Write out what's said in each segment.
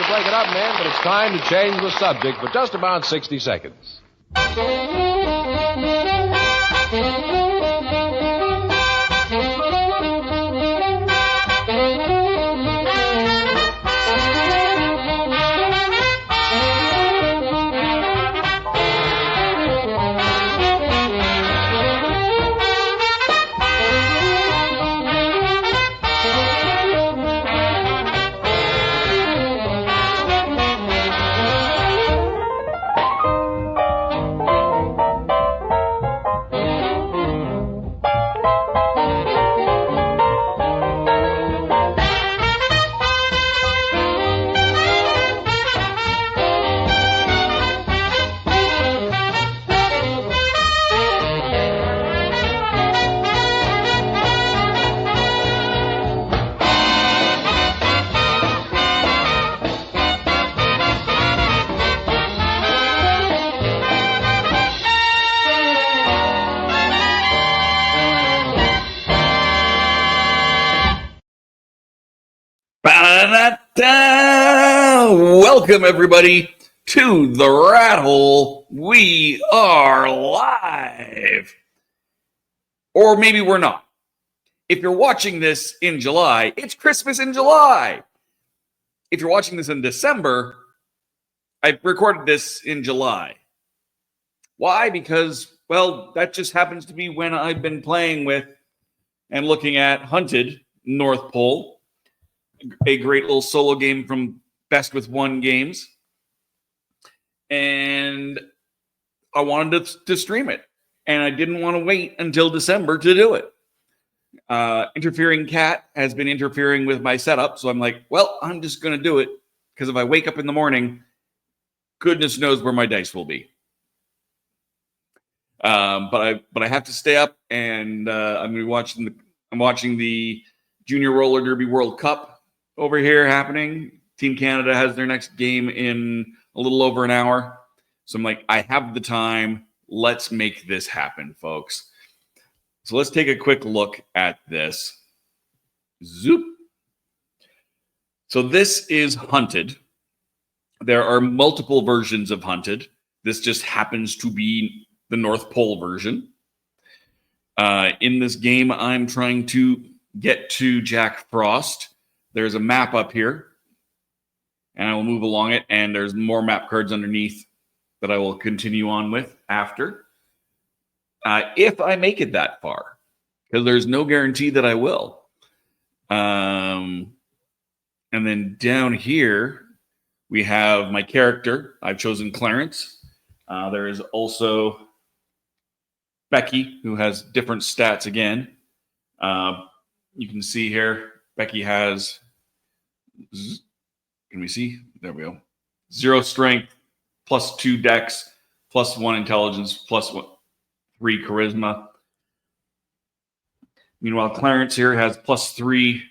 break it up, men, but it's time to change the subject for just about 60 seconds. Welcome, everybody, to The Rat Hole. We are live. Or maybe we're not. If you're watching this in July, it's Christmas in July. If you're watching this in December, I recorded this in July. Why? Because, well, that just happens to be when I've been playing with and looking at Hunted North Pole, a great little solo game from Best with One Games. And I wanted to stream it. And I didn't want to wait until December to do it. Interfering cat has been interfering with my setup. So I'm like, well, I'm just going to do it. Because if I wake up in the morning, goodness knows where my dice will be. But I have to stay up, and I'm watching the Junior Roller Derby World Cup over here happening. Team Canada has their next game in a little over an hour. So I'm like, I have the time. Let's make this happen, folks. So let's take a quick look at this. Zoop. So this is Hunted. There are multiple versions of Hunted. This just happens to be the North Pole version. In this game, I'm trying to get to Jack Frost. There's a map up here, and I will move along it, and there's more map cards underneath that I will continue on with after. If I make it that far, because there's no guarantee that I will. And then down here, we have my character. I've chosen Clarence. There is also Becky, who has different stats again. You can see here, Becky has, can we see? There we go. 0 strength, +2 dex, +1 intelligence, +3 charisma. Meanwhile, Clarence here has +3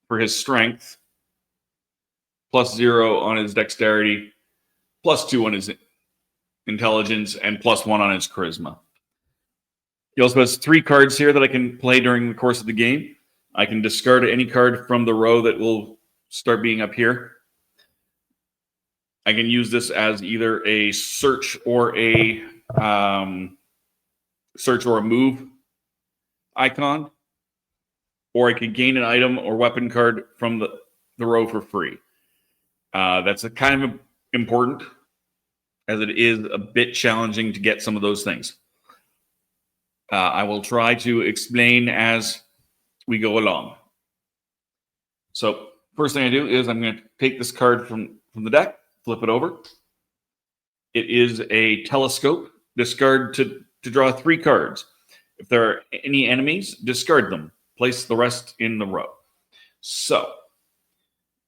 for his strength, +0 on his dexterity, +2 on his intelligence, and +1 on his charisma. He also has 3 cards here that I can play during the course of the game. I can discard any card from the row that will start being up here. I can use this as either a search or a move icon, or I could gain an item or weapon card from the row for free. That's kind of important, as it is a bit challenging to get some of those things. I will try to explain as we go along. So first thing I do is I'm going to take this card from the deck, flip it over. It is a telescope. Discard to draw 3 cards. If there are any enemies, discard them. Place the rest in the row. So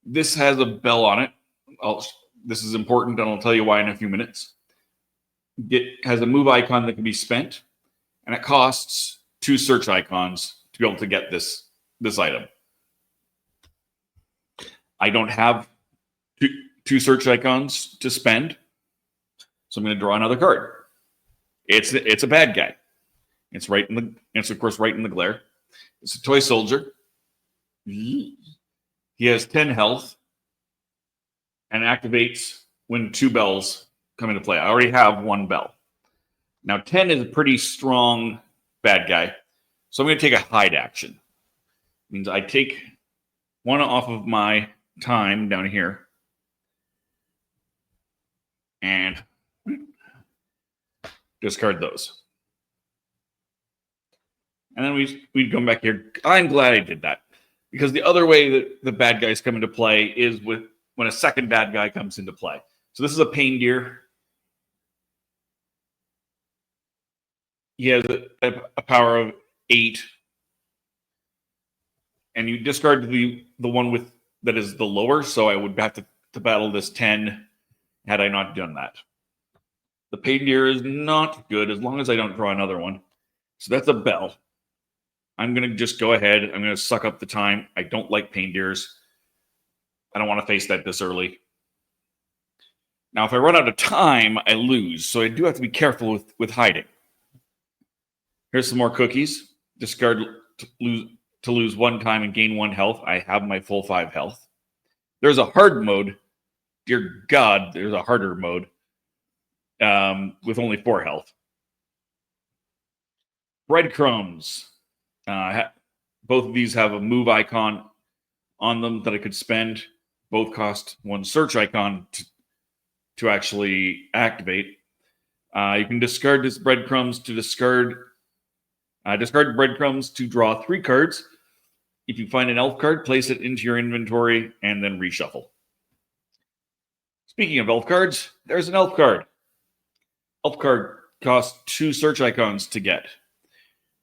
this has a bell on it. This is important, and I'll tell you why in a few minutes. It has a move icon that can be spent, and it costs 2 search icons to be able to get this item. I don't have two search icons to spend, so I'm going to draw another card. It's a bad guy. It's of course right in the glare. It's a toy soldier. He has 10 health. and activates when 2 bells come into play. I already have 1 bell. Now 10 is a pretty strong bad guy, so I'm going to take a hide action. It means I take 1 off of my time down here, and discard those. And then we'd come back here. I'm glad I did that, because the other way that the bad guys come into play is when a second bad guy comes into play. So this is a Pain Deer. He has a power of 8, and you discard the one that is the lower. So I would have to battle this 10 had I not done that. The Pain Deer is not good as long as I don't draw another one. So that's a bell. I'm going to just go ahead. I'm going to suck up the time. I don't like Pain Deers. I don't want to face that this early. Now, if I run out of time, I lose. So I do have to be careful with hiding. Here's some more cookies. Discard to lose 1 time and gain 1 health. I have my full 5 health. There's a hard mode. Dear God, there's a harder mode with only 4 health. Breadcrumbs. Both of these have a move icon on them that I could spend. Both cost 1 search icon to actually activate. You can discard this breadcrumbs to discard breadcrumbs to draw 3 cards. If you find an elf card, place it into your inventory and then reshuffle. Speaking of elf cards, there's an elf card. Elf card costs 2 search icons to get.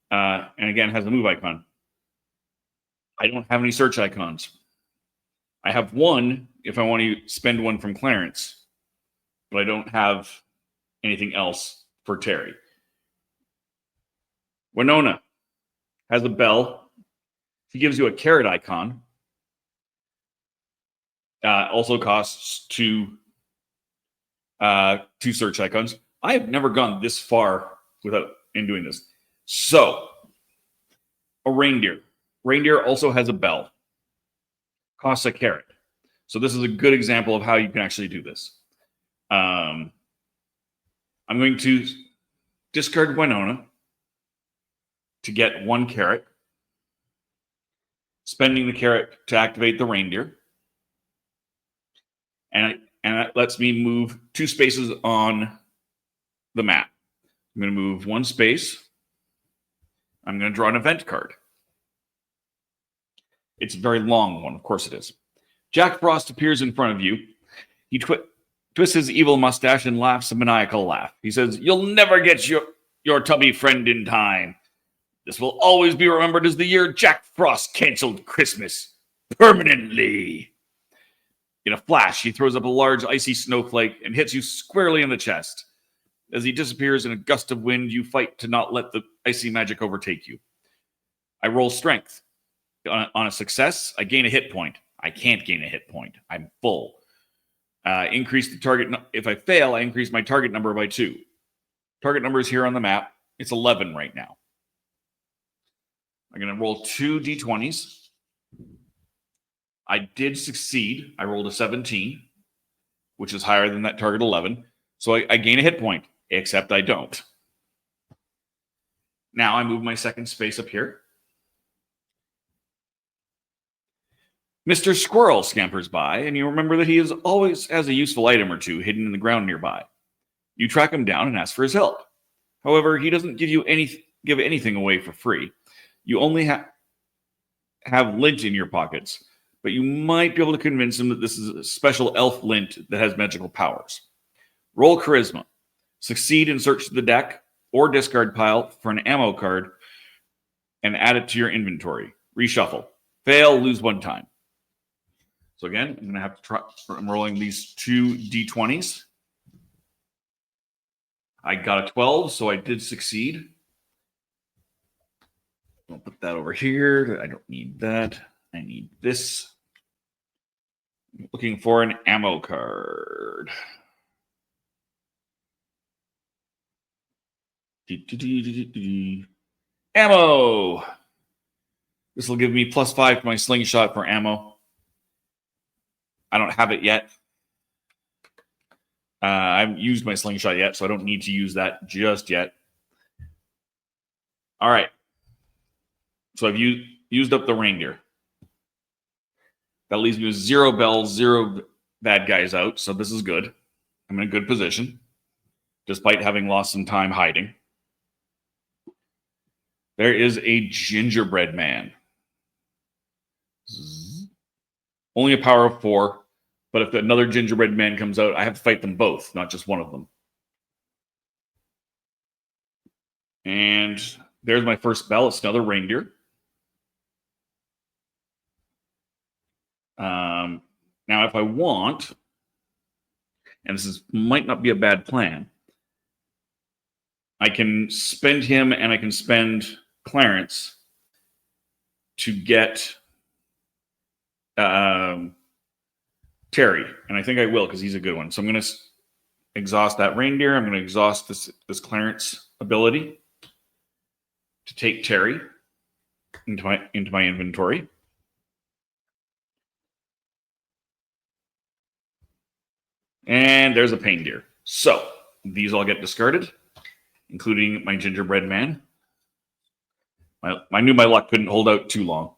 And again, has a move icon. I don't have any search icons. I have 1 if I want to spend 1 from Clarence, but I don't have anything else for Terry. Winona has a bell. She gives you a carrot icon. Also costs 2 search icons. I have never gone this far in doing this. So, a reindeer. Reindeer also has a bell. Costs a carrot. So this is a good example of how you can actually do this. I'm going to discard Winona to get 1 carrot. Spending the carrot to activate the reindeer. And that lets me move 2 spaces on the map. I'm going to move 1 space. I'm going to draw an event card. It's a very long one. Of course it is. Jack Frost appears in front of you. He twists his evil mustache and laughs a maniacal laugh. He says, "You'll never get your tubby friend in time. This will always be remembered as the year Jack Frost canceled Christmas permanently." In a flash, he throws up a large icy snowflake and hits you squarely in the chest. As he disappears in a gust of wind, you fight to not let the icy magic overtake you. I roll strength. On a success, I gain a hit point. I can't gain a hit point. I'm full. Increase the target. If I fail, I increase my target number by 2. Target number is here on the map. It's 11 right now. I'm going to roll 2 d20s. I did succeed. I rolled a 17, which is higher than that target 11. So I gain a hit point, except I don't. Now I move my second space up here. Mr. Squirrel scampers by, and you remember that he always has a useful item or 2 hidden in the ground nearby. You track him down and ask for his help. However, he doesn't give anything away for free. You only have lint in your pockets, but you might be able to convince him that this is a special elf lint that has magical powers. Roll charisma. Succeed and search the deck or discard pile for an ammo card and add it to your inventory. Reshuffle. Fail, lose 1 time. So again, I'm going to have to try. I'm rolling these 2 d20s. I got a 12, so I did succeed. I'll put that over here. I don't need that. I need this. I'm looking for an ammo card. Ammo! This will give me +5 to my slingshot for ammo. I don't have it yet. I haven't used my slingshot yet, so I don't need to use that just yet. All right. So I've used up the reindeer. That leaves me with 0 bells, 0 bad guys out. So this is good. I'm in a good position, despite having lost some time hiding. There is a gingerbread man. Only a power of 4, but if another gingerbread man comes out, I have to fight them both, not just one of them. And there's my first bell. It's another reindeer. Now, if I want, and might not be a bad plan, I can spend him and I can spend Clarence to get Terry. And I think I will because he's a good one. So I'm going to exhaust that reindeer. I'm going to exhaust this Clarence ability to take Terry into my inventory. And there's a pain deer. So these all get discarded, including my gingerbread man. I knew my luck couldn't hold out too long.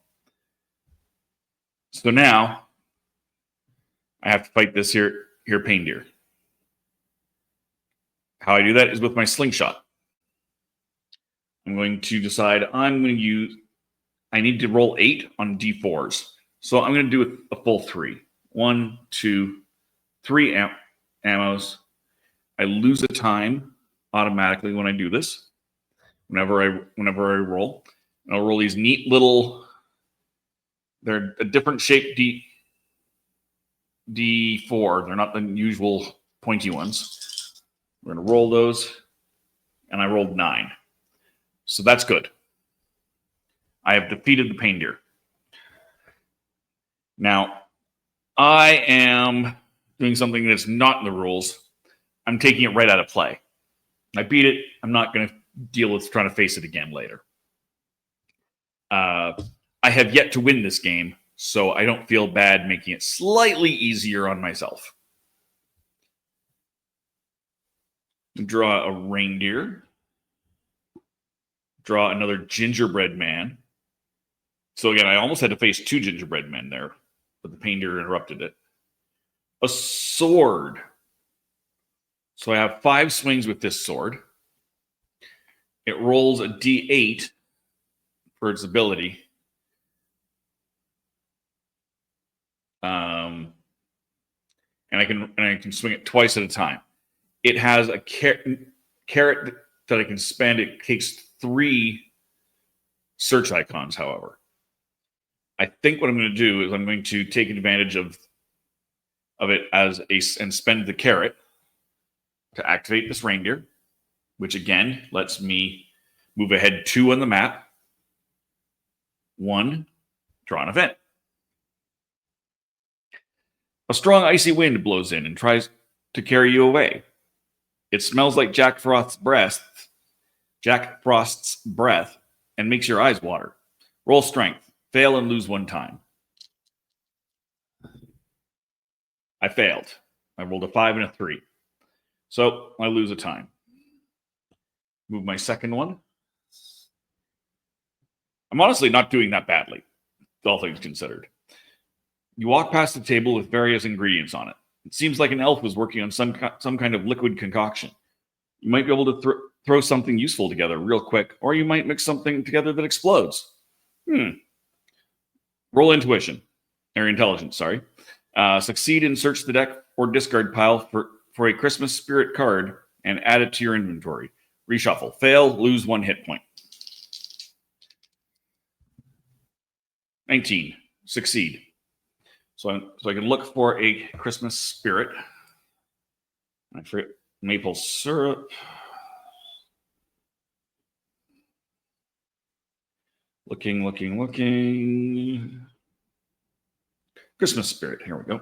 So now I have to fight this here pain deer. How I do that is with my slingshot. I'm going to decide I need to roll 8 on D4s. So I'm going to do a full 3. 1, 2, 3 ammos. I lose a time automatically when I do this. Whenever I roll, and I'll roll these neat little. They're a different shape D4. They're not the usual pointy ones. We're gonna roll those, and I rolled 9, so that's good. I have defeated the pain deer. Now, I am doing something that's not in the rules. I'm taking it right out of play. I beat it. I'm not going to deal with trying to face it again later. I have yet to win this game, so I don't feel bad making it slightly easier on myself. Draw a reindeer. Draw another gingerbread man. So again, I almost had to face 2 gingerbread men there, but the pain deer interrupted it. A sword. So I have 5 swings with this sword. It rolls a D8 for its ability. And I can swing it twice at a time. It has a carrot that I can spend. It takes 3 search icons, however. I think what I'm going to do is I'm going to take advantage of it and spend the carrot to activate this reindeer, which again lets me move ahead 2 on the map. 1, draw an event. A strong icy wind blows in and tries to carry you away. It smells like Jack Frost's breath, and makes your eyes water. Roll strength. Fail and lose 1 time. I failed. I rolled a 5 and a 3. So I lose a time. Move my second one. I'm honestly not doing that badly, all things considered. You walk past a table with various ingredients on it. It seems like an elf was working on some kind of liquid concoction. You might be able to throw something useful together real quick, or you might mix something together that explodes. Roll intuition, or intelligence, sorry. Succeed and search the deck or discard pile for a Christmas spirit card and add it to your inventory. Reshuffle. Fail, lose 1 hit point. 19. Succeed. So I can look for a Christmas spirit. I forget maple syrup. Looking. Christmas spirit. Here we go.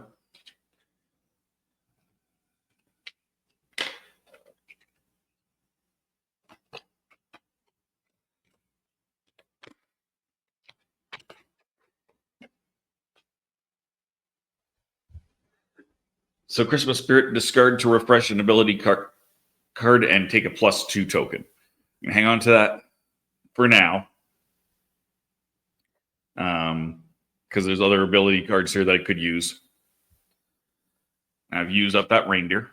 So Christmas Spirit, discard to refresh an ability card and take a +2 token. Hang on to that for now. Because there's other ability cards here that I could use. I've used up that reindeer.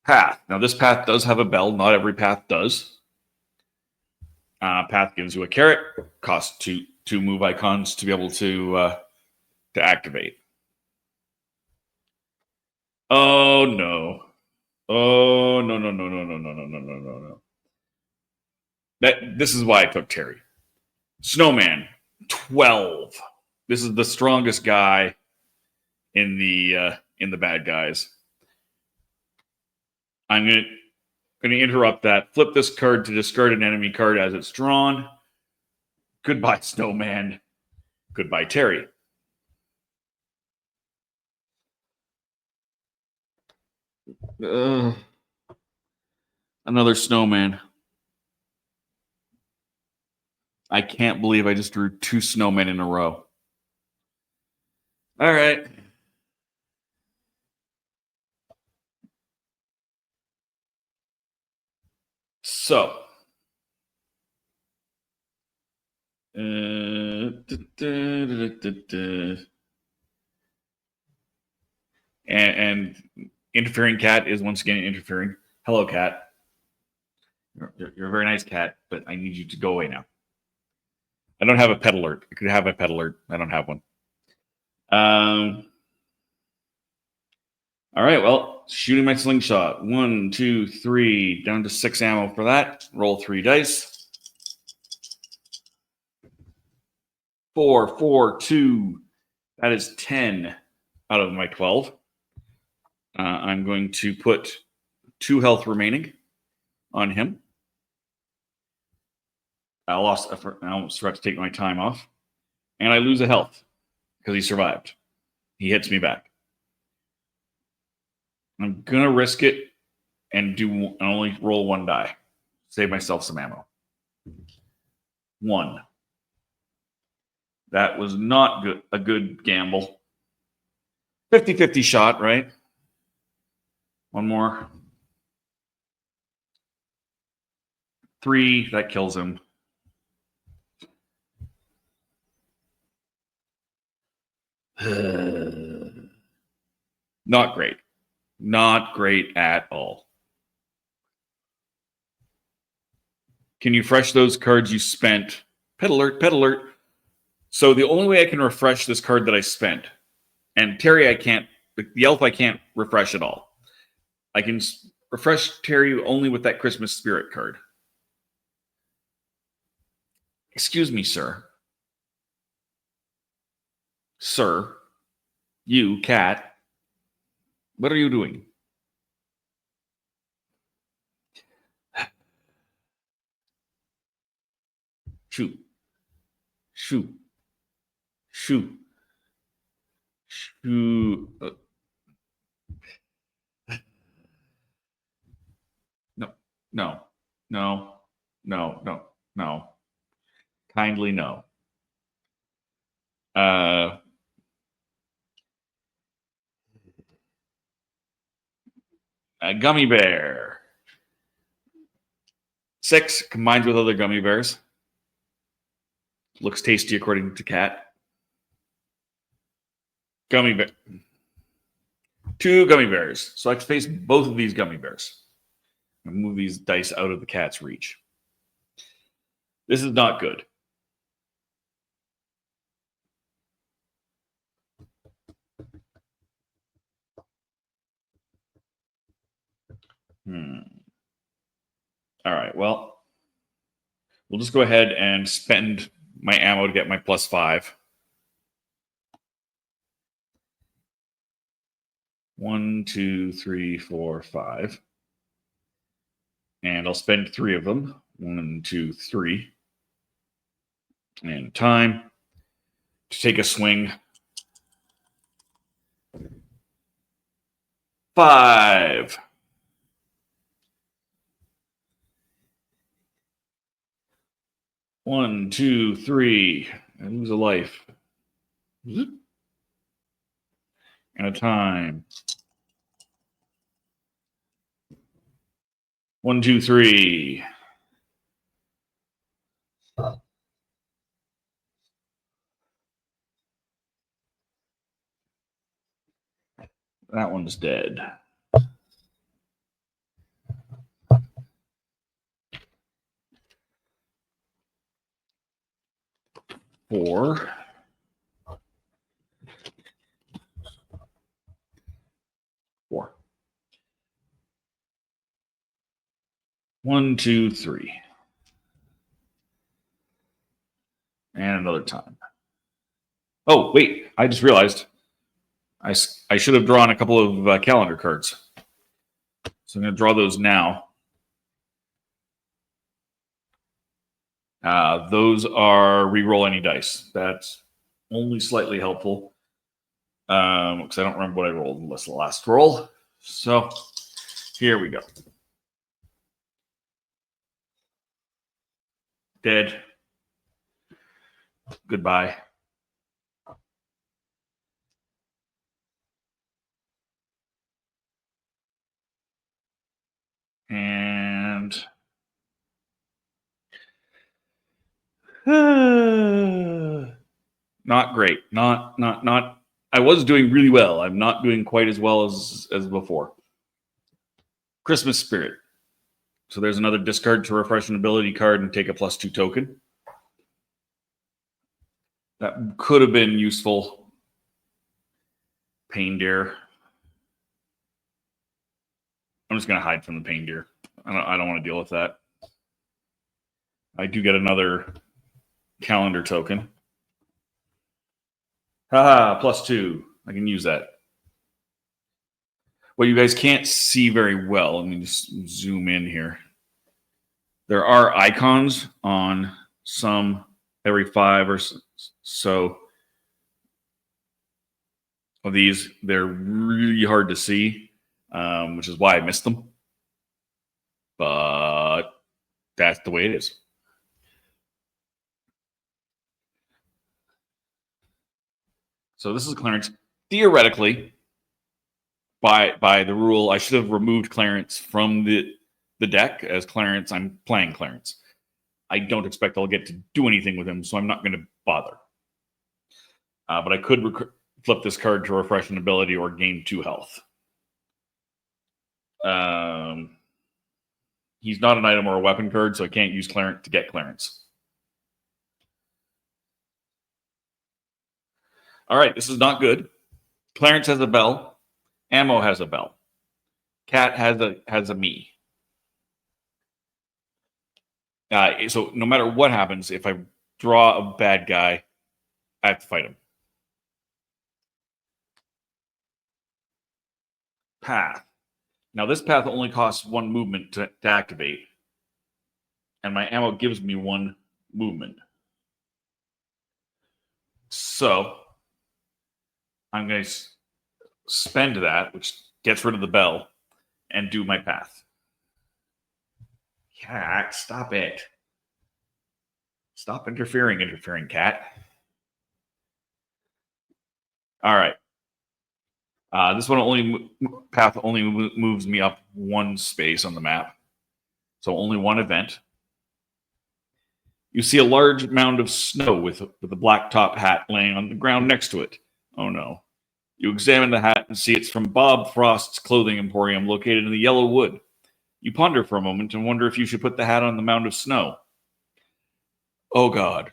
Path. Now this path does have a bell. Not every path does. Path gives you a carrot. Costs two move icons to be able to activate. Oh no. Oh no. This is why I took Terry. Snowman, 12. This is the strongest guy in the bad guys. I'm gonna interrupt that. Flip this card to discard an enemy card as it's drawn. Goodbye, Snowman. Goodbye, Terry. Another Snowman. I can't believe I just drew 2 snowmen in a row. All right. So. And interfering cat is once again interfering. Hello, cat. You're a very nice cat, but I need you to go away now. I don't have a pet alert. I could have a pet alert. I don't have one. All right, well, shooting my slingshot. 1, 2, 3, down to 6 ammo for that. Roll 3 dice. 4, 4, 2. That is 10 out of my 12. I'm going to put 2 health remaining on him. I almost forgot to take my time off. And I lose a health because he survived. He hits me back. I'm going to risk it and only roll 1 die. Save myself some ammo. 1. That was not good. A good gamble. 50-50 shot, right? 1 more. 3, that kills him. Not great. Not great at all. Can you refresh those cards you spent? Pet alert, pet alert. So the only way I can refresh this card that I spent, and Terry I can't, the elf I can't refresh at all. I can refresh Terry only with that Christmas Spirit card. Excuse me, sir. Sir, you, cat, what are you doing? Shoot. Shoot. Shoot. Shoot. No. No. No. No. No. No. Kindly no. A gummy bear. 6 combined with other gummy bears. Looks tasty according to cat. Gummy bear. 2 gummy bears. So I have to face both of these gummy bears. And move these dice out of the cat's reach. This is not good. All right, well, we'll just go ahead and spend my ammo to get my +5. 1, 2, 3, 4, 5. And I'll spend 3 of them. 1, 2, 3. And time to take a swing. 5. One, 2, 3. I lose a life. and a time. 1, 2, 3. That one's dead. 4. 4. 1, 2, 3. And another time. Oh, wait. I just realized I should have drawn a couple of calendar cards. So I'm going to draw those now. Those are re-roll any dice. That's only slightly helpful. Because I don't remember what I rolled unless the last roll. So here we go. Dead. Goodbye. And not great. Not. I was doing really well. I'm not doing quite as well as before. Christmas Spirit. So there's another discard to refresh an ability card and take a +2 token. That could have been useful. Pain Deer. I'm just going to hide from the Pain Deer. I don't want to deal with that. I do get another calendar token. Haha, +2. I can use that. What you guys can't see very well, let me just zoom in here. There are icons on some every 5 or so of these. They're really hard to see, which is why I missed them. But that's the way it is. So this is Clarence. Theoretically, by the rule, I should have removed Clarence from the deck as Clarence. I'm playing Clarence. I don't expect I'll get to do anything with him, so I'm not going to bother. But I could flip this card to refresh an ability or gain 2 health. He's not an item or a weapon card, so I can't use Clarence to get Clarence. All right, this is not good. Clarence has a bell. Ammo has a bell. Cat has a me. So no matter what happens, if I draw a bad guy, I have to fight him. Path. Now this path only costs 1 movement to activate. And my ammo gives me 1 movement. So I'm going to spend that, which gets rid of the bell, and do my path. Cat, stop it. Stop interfering, cat. All right. This one path only moves me up 1 space on the map. So only 1 event. You see a large mound of snow with a black top hat laying on the ground next to it. Oh no. You examine the hat and see it's from Bob Frost's clothing emporium located in the Yellow Wood. You ponder for a moment and wonder if you should put the hat on the mound of snow. Oh God.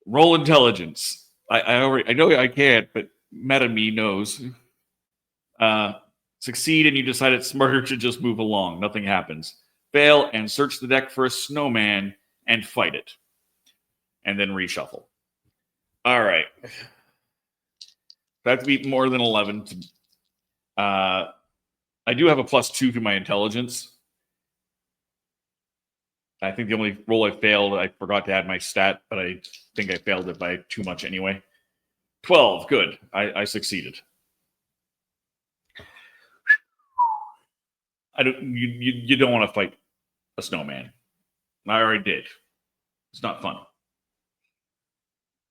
Roll intelligence. I know I can't, but meta me knows. Succeed and you decide it's smarter to just move along. Nothing happens. Fail and search the deck for a snowman and fight it. And then reshuffle. All right. That have to be more than 11. I do have a +2 to my intelligence. I think the only roll I failed, I forgot to add my stat, but I think I failed it by too much anyway. 12, good. I succeeded. You don't want to fight a snowman. I already did. It's not fun. All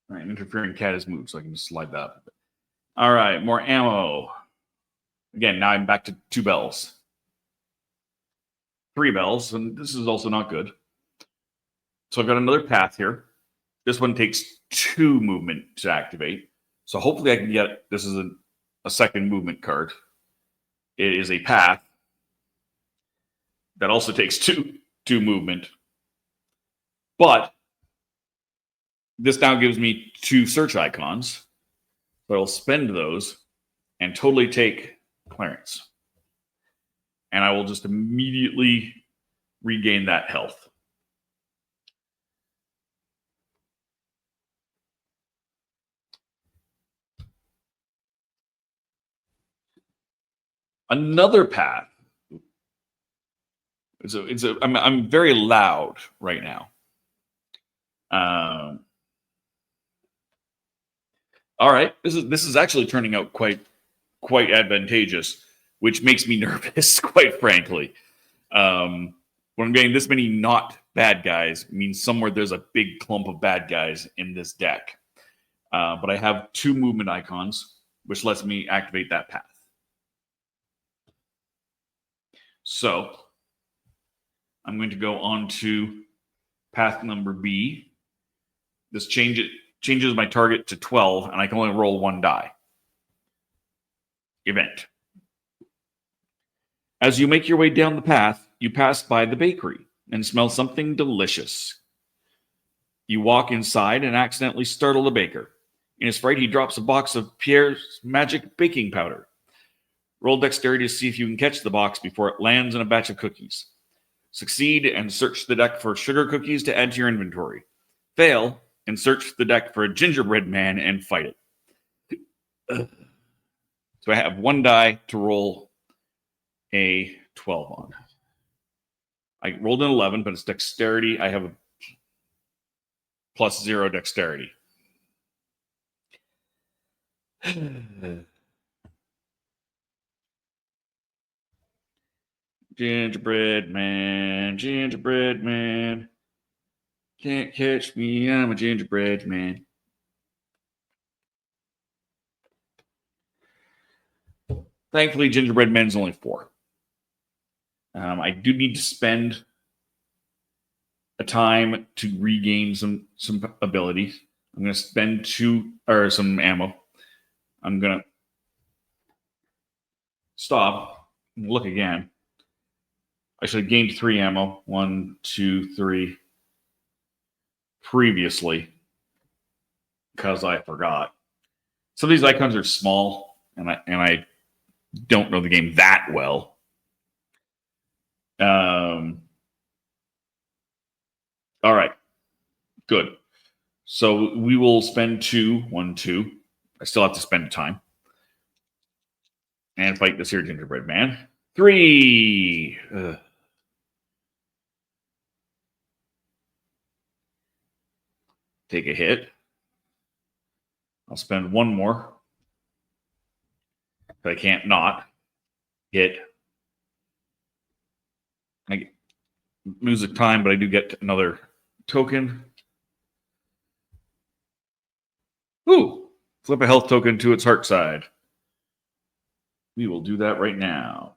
right, interfering cat has moved, so I can just slide that up. All right, more ammo. Again, now I'm back to 2 bells. 3 bells, and this is also not good. So I've got another path here. This one takes 2 movement to activate. So hopefully I can get, this is a second movement card. It is a path that also takes two movement. But this now gives me 2 search icons. So I'll spend those and totally take Clarence. And I will just immediately regain that health. Another path. I'm very loud right now. All right, this is actually turning out quite advantageous, which makes me nervous, quite frankly. When I'm getting this many not bad guys, means somewhere there's a big clump of bad guys in this deck. But I have 2 movement icons, which lets me activate that path. So I'm going to go on to path number B. This changes my target to 12, and I can only roll 1 die. Event. As you make your way down the path, you pass by the bakery and smell something delicious. You walk inside and accidentally startle the baker. In his fright, he drops a box of Pierre's magic baking powder. Roll dexterity to see if you can catch the box before it lands in a batch of cookies. Succeed and search the deck for sugar cookies to add to your inventory. Fail and search the deck for a gingerbread man and fight it. So I have 1 die to roll a 12 on. I rolled an 11, but it's dexterity. I have a +0 dexterity. Gingerbread man, can't catch me, I'm a gingerbread man. Thankfully, gingerbread man's only 4. I do need to spend a time to regain some abilities. I'm going to spend some ammo. I'm going to stop and look again. I should have gained 3 ammo. 1, 2, 3. Previously, because I forgot. Some of these icons are small, and I don't know the game that well. All right, good. So we will spend 2, 1, 2. I still have to spend time and fight this here gingerbread man. 3. Take a hit. I'll spend 1 more. But I can't not hit. I lose the time, but I do get another token. Ooh, flip a health token to its heart side. We will do that right now.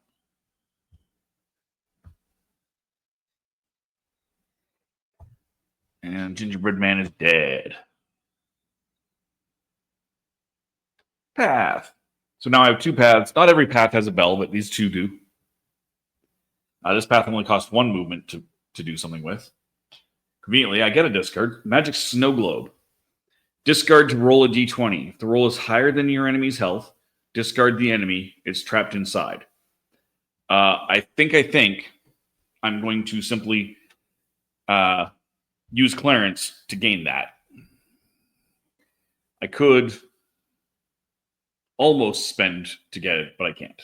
And gingerbread man is dead. Path. So now I have 2 paths. Not every path has a bell, but these 2 do. This path only costs 1 movement to do something with. Conveniently, I get a discard. Magic Snow Globe. Discard to roll a d20. If the roll is higher than your enemy's health, discard the enemy. It's trapped inside. I think I'm going to simply use Clarence to gain that. I could almost spend to get it, but I can't.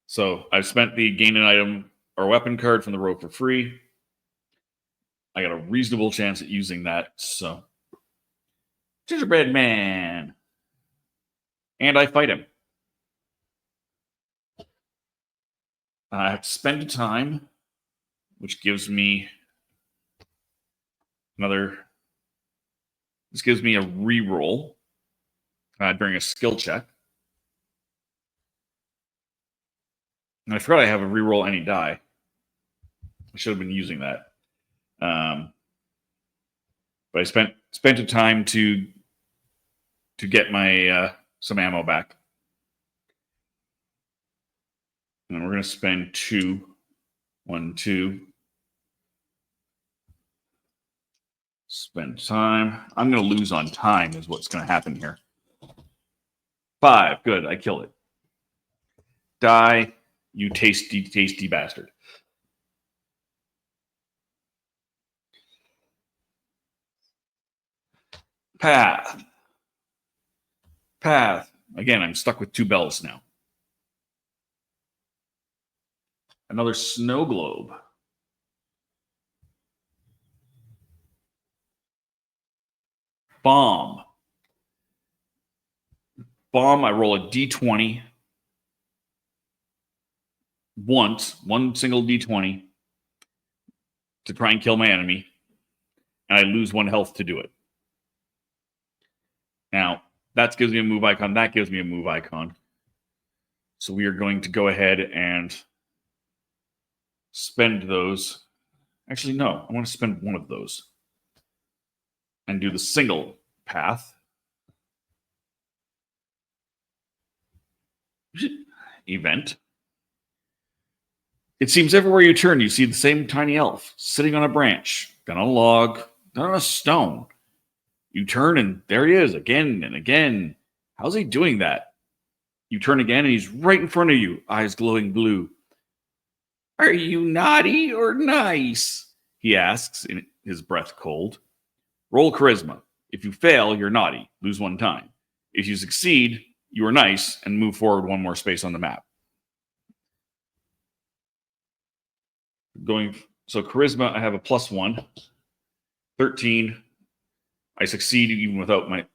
So I've spent the gain an item or weapon card from the row for free. I got a reasonable chance at using that. So gingerbread man. And I fight him. I have to spend a time, which gives me another This gives me a reroll during a skill check. And I forgot I have a reroll any die. I should have been using that. But I spent the time to get my some ammo back. And we're going to spend 2. 1, 2. Spend time. I'm going to lose on time is what's going to happen here. 5. Good. I kill it. Die, you tasty, tasty bastard. Path. Again, I'm stuck with 2 bells now. Another snow globe. Bomb. I roll a d20 once, one single d20 to try and kill my enemy, and I lose 1 health to do it. Now, that gives me a move icon. That gives me a move icon. So we are going to go ahead and spend those. Actually, no. I want to spend 1 of those and do the single path. Event. It seems everywhere you turn, you see the same tiny elf sitting on a branch, down on a log, down on a stone. You turn and there he is again and again. How's he doing that? You turn again and he's right in front of you, eyes glowing blue. Are you naughty or nice? He asks, in his breath cold. Roll charisma. If you fail, you're naughty. Lose 1 time. If you succeed, you are nice and move forward 1 more space on the map. So charisma, I have a +1. 13. I succeed even without my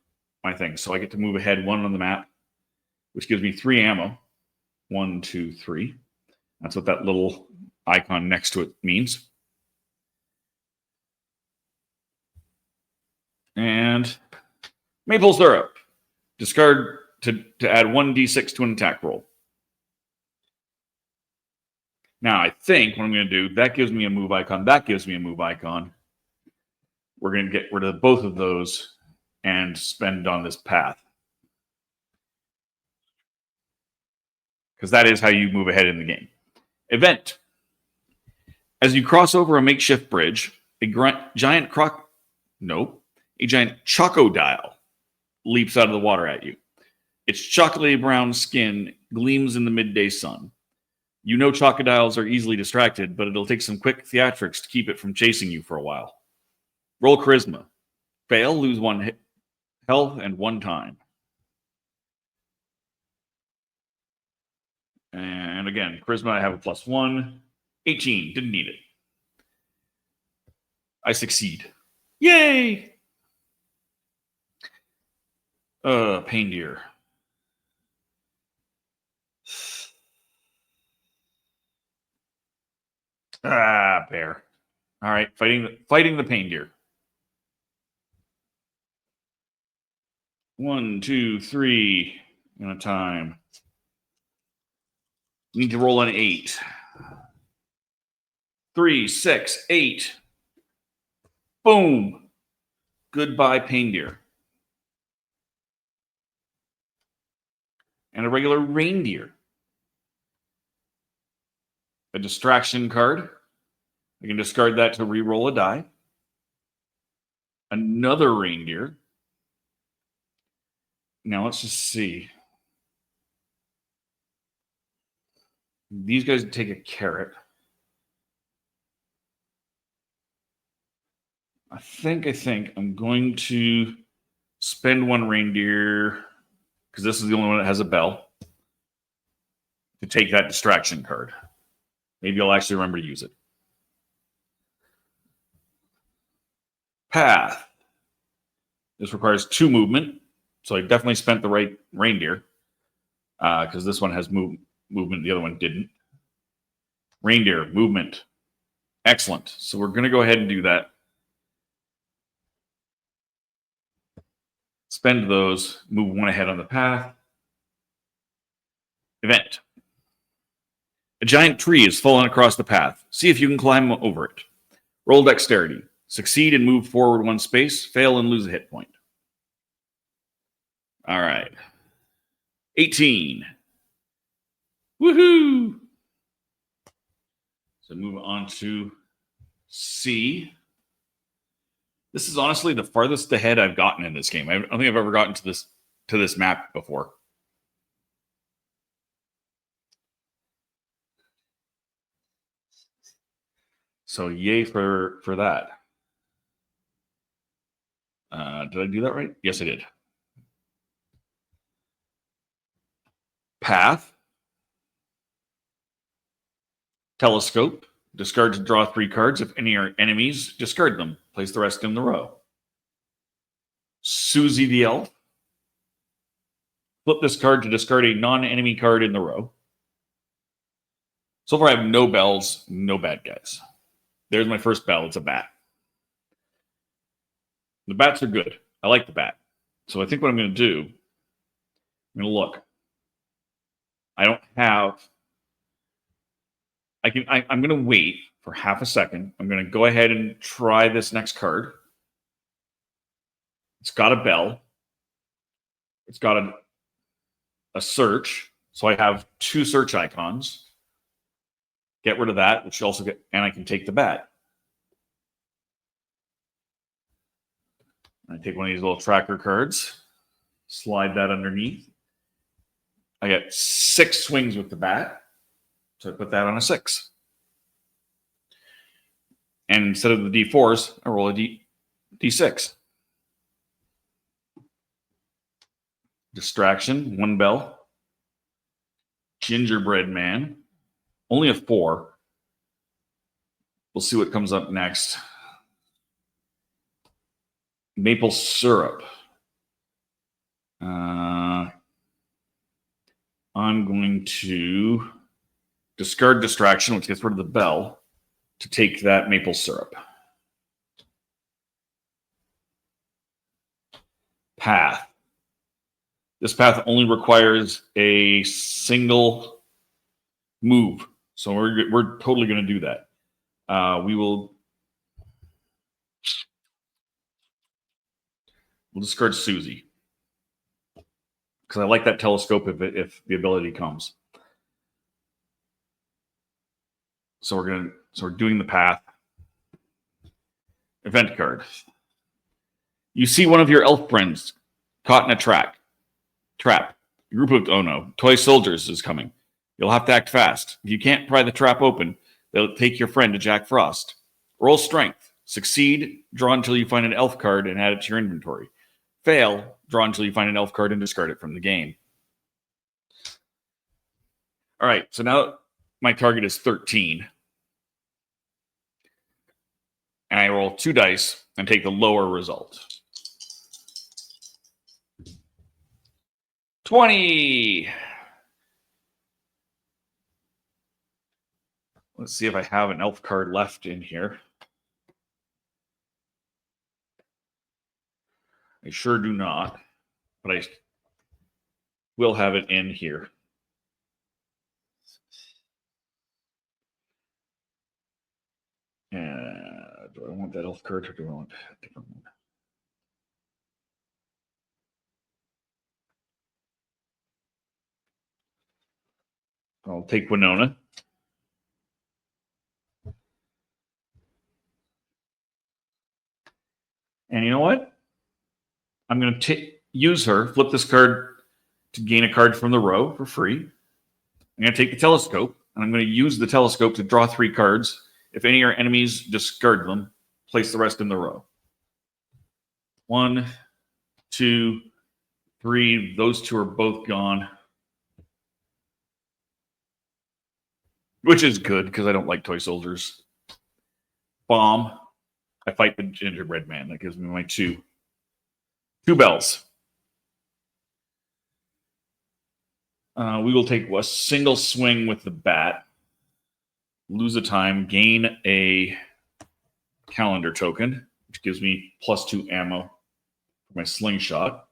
thing. So I get to move ahead 1 on the map, which gives me 3 ammo. 1, 2, 3. That's what that little icon next to it means. And maple syrup. Discard to add 1d6 to an attack roll. Now, I think what I'm going to do, that gives me a move icon. That gives me a move icon. We're going to get rid of both of those and spend on this path. Because that is how you move ahead in the game. Event. As you cross over a makeshift bridge, a giant chocodile leaps out of the water at you. Its chocolatey brown skin gleams in the midday sun. You know chocodiles are easily distracted, but it'll take some quick theatrics to keep it from chasing you for a while. Roll charisma. Fail, lose 1 health and 1 time. And again, charisma, I have a +1. 18, didn't need it. I succeed. Yay! Pain deer. Bear. All right, fighting the pain deer. 1, 2, 3 in a time. Need to roll an 8. 3, 6, 8. Boom. Goodbye, pain deer. And a regular reindeer. A distraction card. I can discard that to re-roll a die. Another reindeer. Now let's just see. These guys take a carrot. I think I'm going to spend 1 reindeer, because this is the only one that has a bell, to take that distraction card. Maybe I'll actually remember to use it. Path. This requires 2 movement, so I definitely spent the right reindeer, because this one has movement, the other one didn't. Reindeer, movement. Excellent. So we're going to go ahead and do that. Spend those. Move one ahead on the path. Event. A giant tree is fallen across the path. See if you can climb over it. Roll dexterity. Succeed and move forward one space. Fail and lose a hit point. All right. 18. Woohoo! So move on to C. This is honestly the farthest ahead I've gotten in this game. I don't think I've ever gotten to this map before. So yay for that. Did I do that right? Yes, I did. Path. Telescope. Discard to draw 3 cards. If any are enemies, discard them. Place the rest in the row. Susie the Elf. Flip this card to discard a non-enemy card in the row. So far, I have no bells, no bad guys. There's my first bell. It's a bat. The bats are good. I like the bat. So I think what I'm going to do, I'm going to look. I don't have... I'm going to wait for half a second. I'm going to go ahead and try this next card. It's got a bell. It's got a search. So I have 2 search icons. Get rid of that, which also and I can take the bat. I take one of these little tracker cards, slide that underneath. I get 6 swings with the bat. So I put that on a 6. And instead of the D4s, I roll a D6. Distraction, 1 bell. Gingerbread man. Only a 4. We'll see what comes up next. Maple syrup. I'm going to discard distraction, which gets rid of the bell, to take that maple syrup. Path. This path only requires a single move. So we're totally going to do that. We'll discard Susie because I like that telescope if the ability comes. So we're doing the path. Event card. You see one of your elf friends caught in a trap. A group of toy soldiers is coming. You'll have to act fast. If you can't pry the trap open, they'll take your friend to Jack Frost. Roll strength. Succeed, draw until you find an elf card and add it to your inventory. Fail, draw until you find an elf card and discard it from the game. All right, so now my target is 13. And I roll 2 dice and take the lower result. 20. Let's see if I have an elf card left in here. I sure do not, but I will have it in here. Do I want that elf card or do I want a different one? I'll take Winona. And you know what? I'm going to use her, flip this card to gain a card from the row for free. I'm going to take the telescope, and I'm going to use the telescope to draw 3 cards. If any are enemies, discard them. Place the rest in the row. 1, 2, 3. Those 2 are both gone. Which is good, because I don't like toy soldiers. Bomb. I fight the gingerbread man. That gives me my 2 bells. We will take a single swing with the bat. Lose a time. Gain a calendar token, which gives me +2 ammo for my slingshot.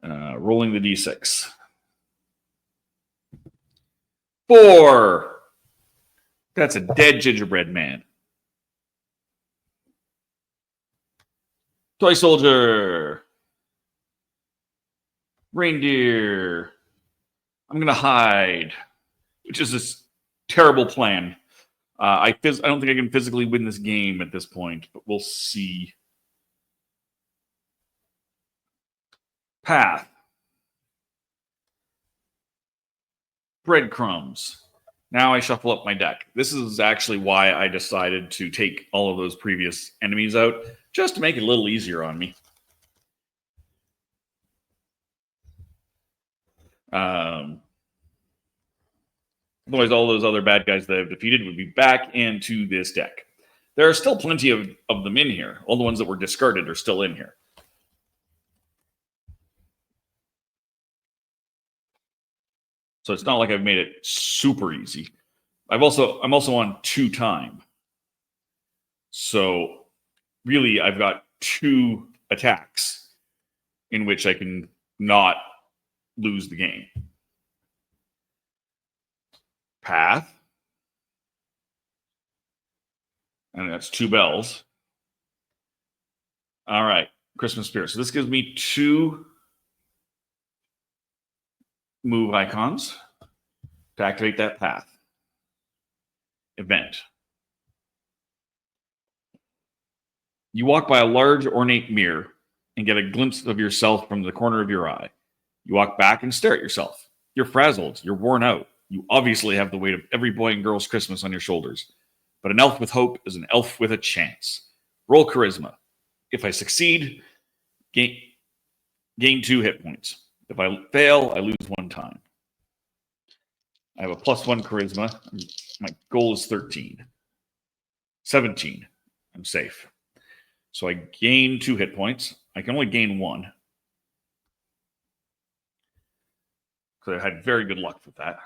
Rolling the d6. 4. That's a dead gingerbread man. Toy soldier. Reindeer. I'm going to hide, which is this terrible plan. I don't think I can physically win this game at this point, but we'll see. Path. Breadcrumbs. Now I shuffle up my deck. This is actually why I decided to take all of those previous enemies out, just to make it a little easier on me. Otherwise, all those other bad guys that I've defeated would be back into this deck. There are still plenty of them in here. All the ones that were discarded are still in here. So it's not like I've made it super easy. I'm also on 2 time. So really, I've got 2 attacks in which I can not lose the game. Path. And that's 2 bells. All right. Christmas Spirit. So this gives me 2 move icons to activate that path. Event. You walk by a large ornate mirror and get a glimpse of yourself from the corner of your eye. You walk back and stare at yourself. You're frazzled. You're worn out. You obviously have the weight of every boy and girl's Christmas on your shoulders. But an elf with hope is an elf with a chance. Roll charisma. If I succeed, gain 2 hit points. If I fail, I lose 1 time. I have a +1 charisma. My goal is 13. 17. I'm safe. So I gain 2 hit points. I can only gain 1. Because I had very good luck with that.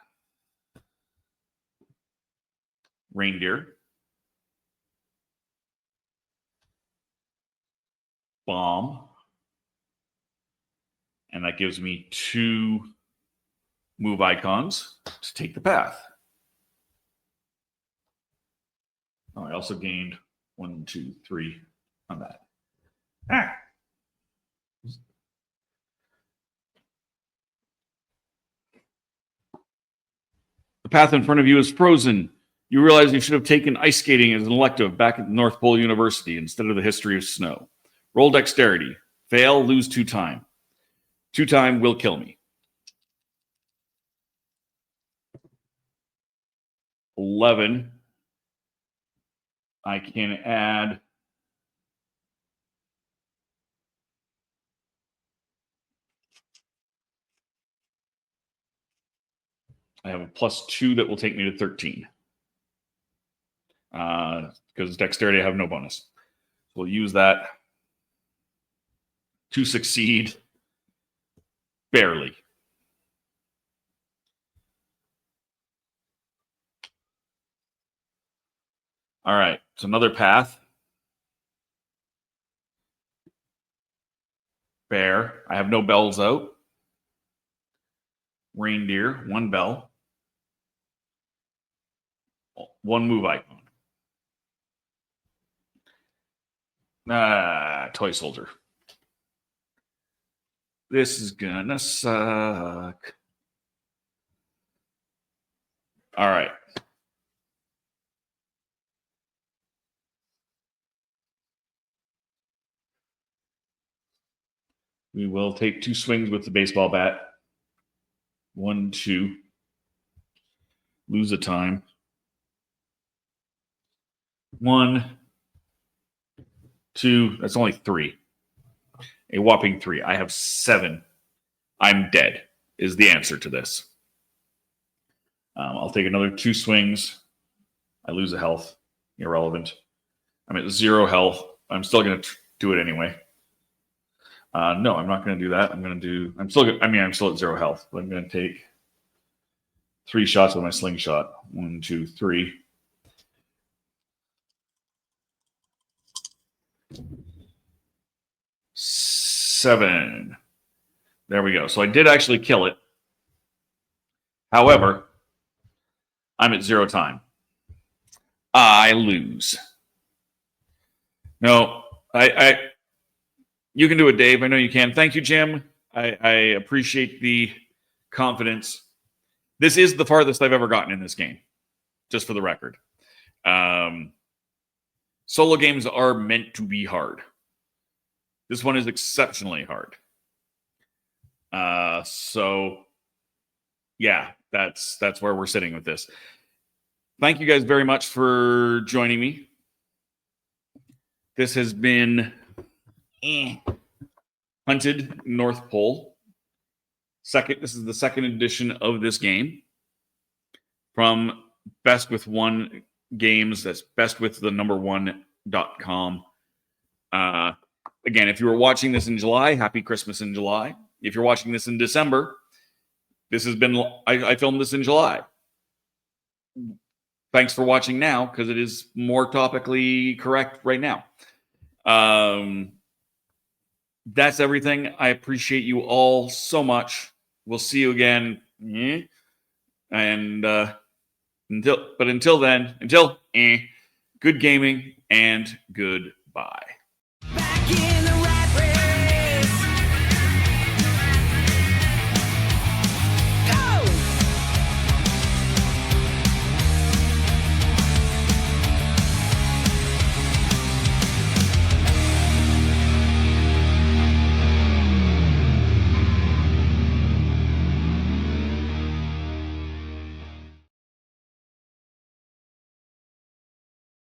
Reindeer. Bomb. And that gives me 2 move icons to take the path. Oh, I also gained 1, 2, 3 on that. The path in front of you is frozen. You realize you should have taken ice skating as an elective back at North Pole University instead of the history of snow. Roll dexterity. Fail, lose 2 time. 2 time will kill me. 11. I can add I have a +2 that will take me to 13. Because dexterity, I have no bonus. We'll use that to succeed barely. All right, it's another path. Bear. I have no bells out. Reindeer, 1 bell. 1 move icon. Toy soldier. This is gonna suck. All right. We will take 2 swings with the baseball bat. 1, 2. Lose a time. 1, 2. That's only 3. A whopping 3. I have 7. I'm dead is the answer to this. I'll take another 2 swings. I lose a health. Irrelevant. I'm at 0 health. I'm still going to do it anyway. No, I'm not going to do that. I'm still at 0 health, but I'm going to take 3 shots with my slingshot. 1, 2, 3. Seven. There we go. So I did actually kill it. However, I'm at 0 time. I lose. No, you can do it, Dave. I know you can. Thank you, Jim. I appreciate the confidence. This is the farthest I've ever gotten in this game, just for the record. Solo games are meant to be hard. This one is exceptionally hard. So, yeah, that's where we're sitting with this. Thank you guys very much for joining me. This has been Hunted North Pole. This is the second edition of this game from Best with One Games. That's bestwiththenumber1.com. Again, if you were watching this in July, happy Christmas in July. If you're watching this in December, this has been, I filmed this in July. Thanks for watching now, because it is more topically correct right now. That's everything. I appreciate you all so much. We'll see you again. And until then, good gaming and goodbye. Back in